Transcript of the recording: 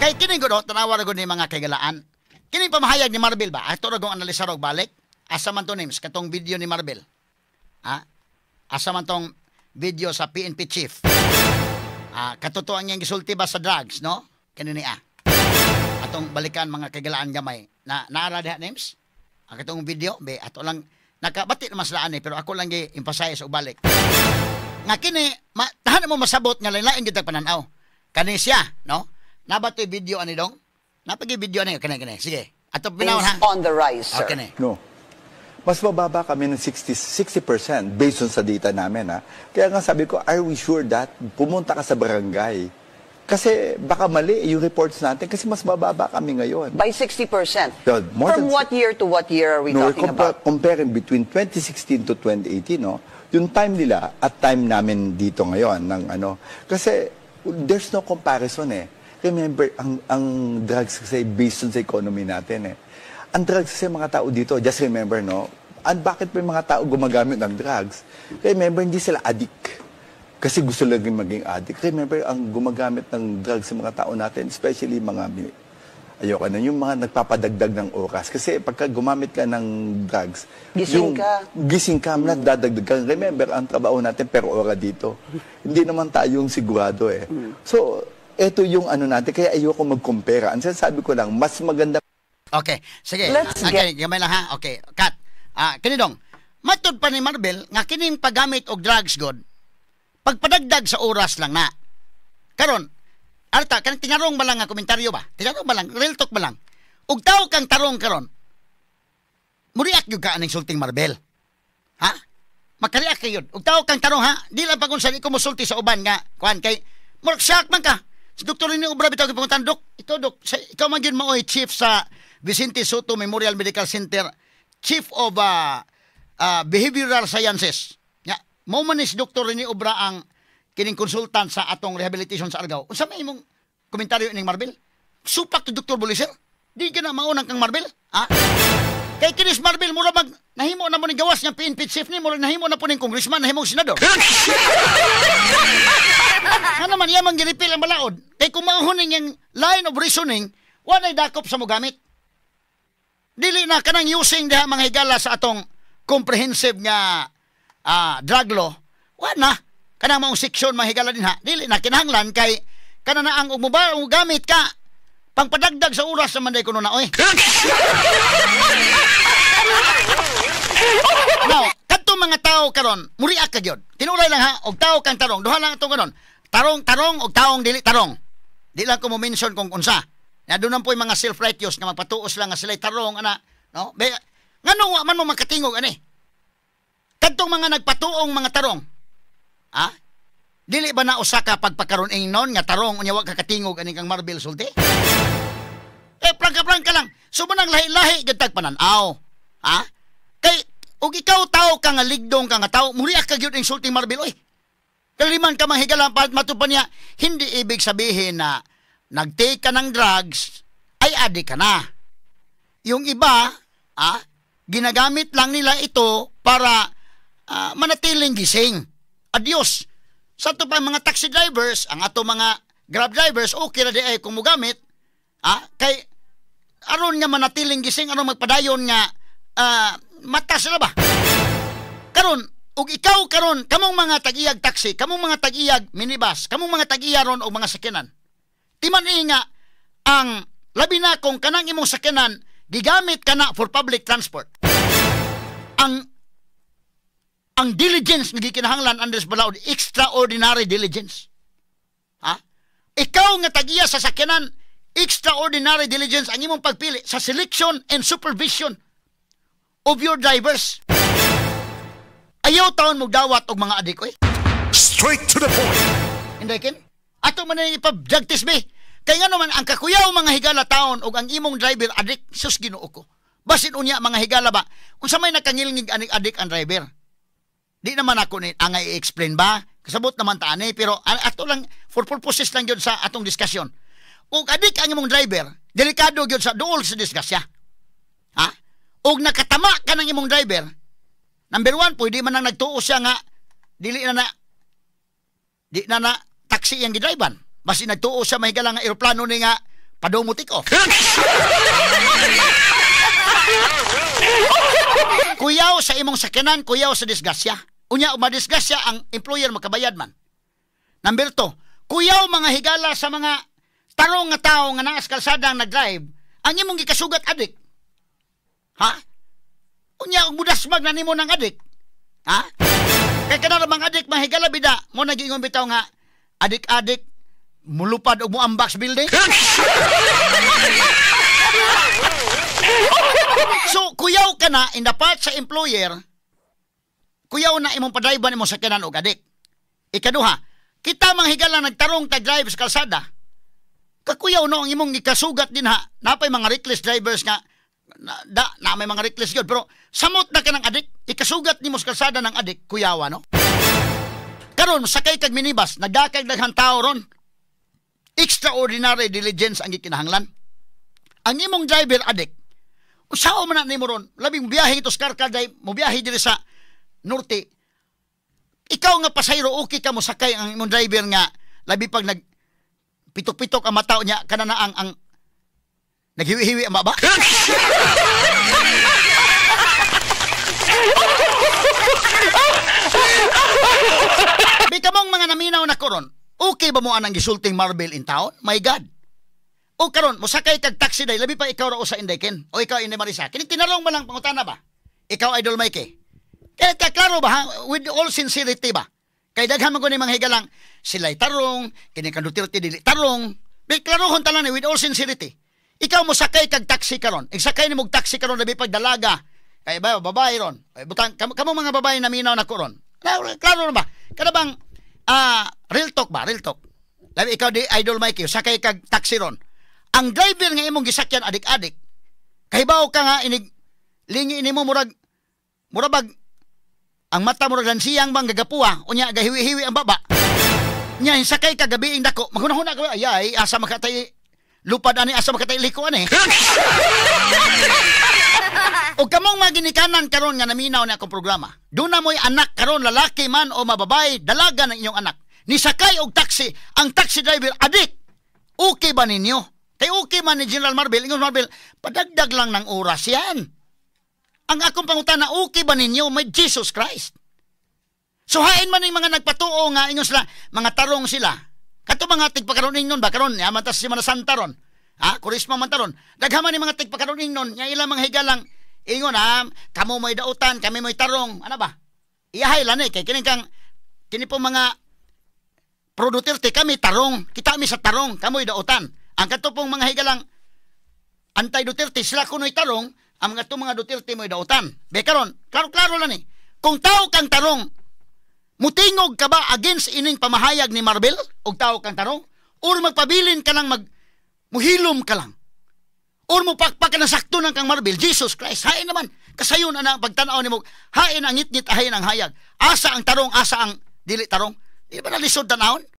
Kay kini gud tanawa ra gud ni mga kagalaan. Kini pamahayag ni Marvel ba? Ato ra gong analisar og balik. Asa man to names katong video ni Marvel. Ha? Asa man tong video sa PNP chief. Katotoan niyang gisulti ba sa drugs, no? Kini ni atong balikan mga kagalaan gamay. Naara diha names? Katong video be ato lang nakabati naman sila pero ako lang gi-emphasize og balik. Nga kini tahan mo masabot nga lain-lain gid pananaw. Kani siya, no? Nabatoy video ani dong? Napagi video ani kani. Sige. Ato pinawon ha. On the rise, sir. Okay. No. Mas mababa kami ng 60% based on sa data namin, ha. Kaya nga sabi ko, are we sure that pumunta ka sa barangay? Kasi baka mali yung reports natin kasi mas mababa kami ngayon. By 60%? So, From what year to what year are we talking about? Comparing between 2016 to 2018, no? Yung time nila at time namin dito ngayon ng ano. Kasi there's no comparison eh. Remember, ang drugs kasi based on sa economy natin eh. Ang drugs kasi mga tao dito, just remember, no? Bakit may mga tao gumagamit ng drugs? Remember, hindi sila addict. Kasi gusto lang maging addict. Remember, ang gumagamit ng drugs sa mga tao natin, especially mga, ayoko na, yung mga nagpapadagdag ng oras. Kasi pagka gumamit ka ng drugs, gising ka, dadagdag ka. Remember, ang trabaho natin per ora dito. Hindi naman tayong sigurado eh. So, eto yung ano natin, kaya ayoko mag-compare. Ang sinasabi ko lang, mas maganda. Okay, sige. Gamay lang ha. Okay, cut. Kinidong, matod pa ni Marvel, nga kining paggamit og drugs god, pagpadagdag sa oras lang na. Karon, arta, kanang tingarong ba lang nga komentaryo ba? Tingarong ba lang, real talk ba lang? Ug tao kang tarong karon, muriak yung ka aning sulting Marvel. Ha? Makariak kayo. Ug tao kang tarong ha, di lang pag unsan iko mosulti sa uban nga, kuan kay, shock man ka. Si Dr. Rene Obra bitaw gipangutan, Dok, ikaw man gyud maoy chief sa Vicente Soto Memorial Medical Center, Chief of Behavioral Sciences. Mao man ni si Dr. Rene Obra ang kining konsultant sa atong rehabilitation sa Argao. Unsa may imong komentaryo ning Marvel? Supak to Dr. Buliser? Di ka na maunang kang Marvel? Ha? Kay kinis Marvel mura mag nahimo na mo ning gawas nga PNP chief ni mura nahimo na po ning congressman, nahimong senador. Ano man yamang gilipil ang balaod? Kay kung mauhuning yung line of reasoning, walay dakop sa mo gamit. Dili na kanang using diha mga higala sa atong comprehensive nga drug law. Wa na kanang maong section mga higala din ha. Dili na kinahanglan kay kana na ang gamit ka pangpadagdag sa oras sa manday kuno na oy. Now, kadto mga tao karon, muriak ka gyud. Tinuray lang ha, og tao kang tarong. Duha lang atong kanon. Tarong og taong dili tarong. Di lang ko mo mention kung unsa. Na doon po yung mga self-righteous nga magpatuos lang nga sila tarong ana, no? Ngano wa man mo makatingog ani? Kadtong mga nagpatuong mga tarong. Ha? Dili ba na usa ka pagpakaron ingnon nga tarong unya wa ka katingog ani kang Marvel sulti? Prangka lang. Sumunang lahi-lahi gid tag pananaw. Ha? Kay ug ikaw tao ka nga ligdong ka nga tao, muriak ka gyud insulting Marvel oy. Kaliman ka mahigalan matupan niya, hindi ibig sabihin na nag-take ka ng drugs, ay adik ka na. Yung iba, ginagamit lang nila ito para manatiling gising. Adios. Sa ito pa mga taxi drivers, ang ato mga grab drivers, okay na di ay kung mugamit, kay aron nga manatiling gising, aron magpadayon nga mata sila ba? Karon, ug ikaw karon, kamong mga tag-iyag taxi, kamong mga tag-iyag minibus, kamong mga tag-iya ron og mga sakyanan. Timan nga ang labi na kung kanang imong sakyanan gigamit kana for public transport. Ang diligence nga gikinahanglan Andres Balaod, extraordinary diligence. Ha? Ikaw nga tag-iya sa sakyanan, extraordinary diligence ang imong pagpili sa selection and supervision of your drivers. Ayaw taon mo dawat og mga adik oy. Straight to the point. Inday kin? Ato man ni ipabjagtis be. Kay nga naman ang kakuyaw mga higala taon og ang imong driver adik, sus Ginoo ko. Basin unya mga higala ba? Unsa may nakangilngig adik ang driver? Di naman ako ni ang i-explain ba? Kasabot naman ta ani pero ato lang for purposes lang gyud sa atong diskusyon. Og adik ang imong driver, delikado gyud sa duol sa diskusya. Ha? Og nakatama ka ng imong driver. Number one, pwede man nang nagtuo siya nga di na taxi yang gidriban. Basi nagtuo siya mahigalang nga eroplano ni nga padumutik off. Kuyaw sa imong sakyanan, kuyaw sa disgasya. Unya, umadisgasya ang employer makabayad man. Number 2, kuyaw mga higala sa mga tarong nga tao nga naas kalsadang nag-drive, ang imong gikasugat adik. Ha? Unya, og mudasmag na nimo ng adik. Ha? Kaya ka na mga adik, mga higala bida, mo nag-ingon bitaw nga, adik-adik, mulupad o muambak sa building. So, kuyaw ka na, in the part sa employer, kuyaw na imong padriban imong sakyanan og adik. Ikaduha, kita mga higala nagtarong tag-drive sa kalsada, kakuyaw no, ang imong ikasugat din ha, napay mga reckless drivers nga, na may mga reckless yun, pero samot na ka ng adik, ikasugat ni mo sa kalsada ng adik, kuyawa no? Karon sakay kag minibus, nagdakag daghang tao ron, extraordinary diligence ang gikinahanglan. Ang imong driver adik, usaw man na nimo ron, labing biyahe ito sa Karkaday, mo biyahe diri sa norte, ikaw nga pasayro, okay ka mo sakay ang imong driver nga, labi pag pitok-pitok ang mata niya, kanana ang naghiwi-hiwi ang baba. Di ka mong mga naminaw na koron, okay ba mo anang gisulting marble in town? My God. O karon, musakay kag taxi day, labi pa ikaw rao sa Indayken, o ikaw Inday Marisa. Kini tinarong mo lang pangutana ba? Ikaw Idol Mikey. Kaya klaro ba, ha? With all sincerity ba? Kay daghan man ko ni mga higalang, sila'y tarong, kini kan Duterte dili tarong. Di klarohon talan ni with all sincerity. Ikaw mo sakay kag taxi karon. Igsakay ni mog taxi karon labi pag dalaga. Kay ba babae ron. Ay butang kamo mga babae na minaw na ko ron. Klaro na ba? Kada bang real talk ba? Real talk. Labi ikaw di Idol Mikey, sakay kag taxi ron. Ang driver nga imong gisakyan adik-adik. Kahibaw ka nga inig lingi nimo murag ang mata murag lansiyang bang gagapuha unya gahiwi-hiwi ang baba. Nya sakay ka gabi ing dako. Maghunahuna ka ay asa makatay lupad ani asa makatay liko ani. O kamong maginikanan karon nga naminaw na akong programa. Duna mo'y anak karon lalaki man o mababay, dalaga ng inyong anak. Ni sakay og taxi, ang taxi driver adik. Okay ba ninyo? Kay okay man ni General Marvel, ingon Marvel, padagdag lang ng oras yan. Ang akong pangutana, okay ba ninyo? May Jesus Christ. So hain man yung mga nagpatuo nga, ingon sila, mga tarong sila. Kato mga tigpakaroning nun ba? Karon, yamantas si Mana Santa ron. Ha? Kurisma man taron. Daghaman yung mga tigpakaroning nun, nga ilang mga higalang, ingon ha, kamo mo'y dautan, kami mo'y tarong. Ano ba? Iyahay lang kay kini po mga Pro Duterte, kami tarong. Kita mi sa tarong, kamo'y dautan. Ang katupong mga higalang anti-Duterte, sila kuno'y tarong, ang mga Duterte mo'y dautan. Be karon, klaro lang eh. Kung tao kang tarong, mutingog ka ba against ining pamahayag ni Marvel? O tao kang tarong? Or magpabilin ka lang, muhilom ka lang? Or mo pakpak na sakto ng kang Marvel? Jesus Christ, hain naman. Kasayon na ang pagtanaw ni mo, hain ang ngit-ngit, hain ang hayag. Asa ang tarong, asa ang dili tarong. Di ba nalisod tanahon?